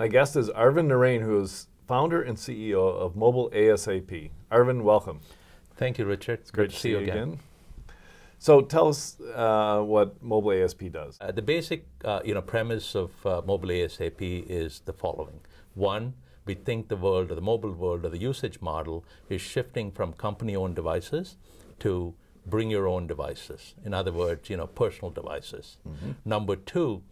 My guest is Arvind Narain, who is founder and CEO of MobileASaP. Arvind, welcome. Thank you, Richard. It's great to see you again. So tell us what MobileASaP does. The basic premise of MobileASaP is the following. One, we think the world, or the mobile world, or the usage model is shifting from company-owned devices to bring your own devices. In other words, personal devices. Mm-hmm. Number two,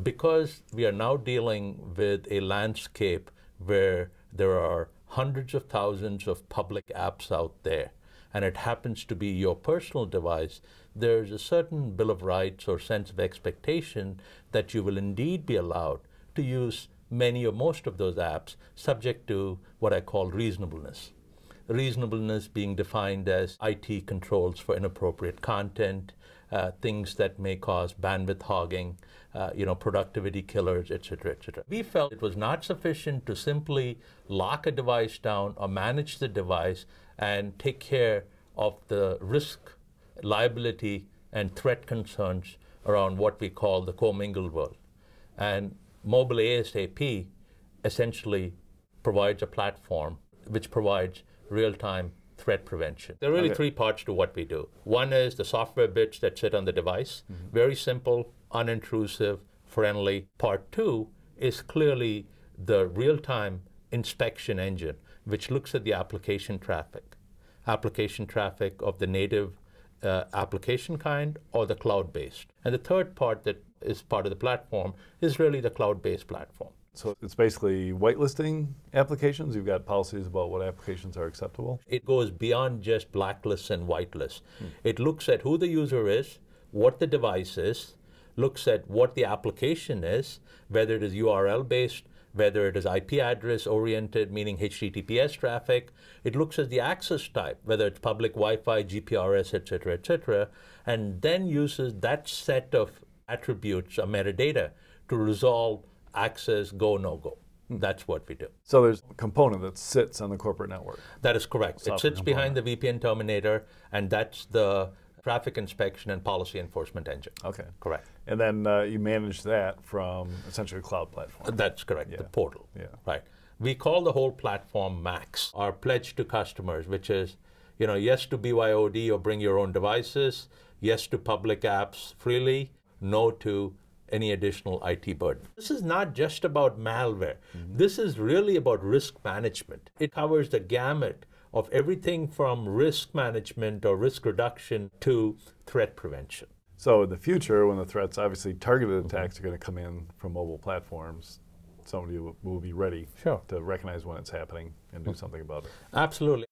because we are now dealing with a landscape where there are hundreds of thousands of public apps out there, and it happens to be your personal device, there's a certain bill of rights or sense of expectation that you will indeed be allowed to use many or most of those apps, subject to what I call reasonableness. Reasonableness being defined as IT controls for inappropriate content, things that may cause bandwidth hogging, productivity killers, etc., etc. We felt it was not sufficient to simply lock a device down or manage the device and take care of the risk, liability, and threat concerns around what we call the commingled world. And MobileASaP essentially provides a platform which provides real-time threat prevention. There are really three parts to what we do. One is the software bits that sit on the device. Mm-hmm. Very simple, unintrusive, friendly. Part two is clearly the real-time inspection engine, which looks at the application traffic of the native application kind or the cloud-based. And the third part that is part of the platform is really the cloud-based platform. So it's basically whitelisting applications? You've got policies about what applications are acceptable? It goes beyond just blacklists and whitelists. It looks at who the user is, what the device is, looks at what the application is, whether it is URL-based, whether it is IP address-oriented, meaning HTTPS traffic. It looks at the access type, whether it's public Wi-Fi, GPRS, etc., and then uses that set of attributes or metadata to resolve access, go, no-go. That's what we do. So there's a component that sits on the corporate network. That is correct. It sits behind the VPN terminator, and that's the traffic inspection and policy enforcement engine. Okay. Correct. And then you manage that from essentially a cloud platform. That's correct, the portal. Yeah. Right. We call the whole platform MAACS, our pledge to customers, which is, yes to BYOD or bring your own devices, yes to public apps freely, no to any additional IT burden. This is not just about malware. Mm-hmm. This is really about risk management. It covers the gamut of everything from risk management or risk reduction to threat prevention. So in the future, when the threats, obviously targeted attacks are going to come in from mobile platforms, somebody will be ready to recognize when it's happening and do something about it. Absolutely.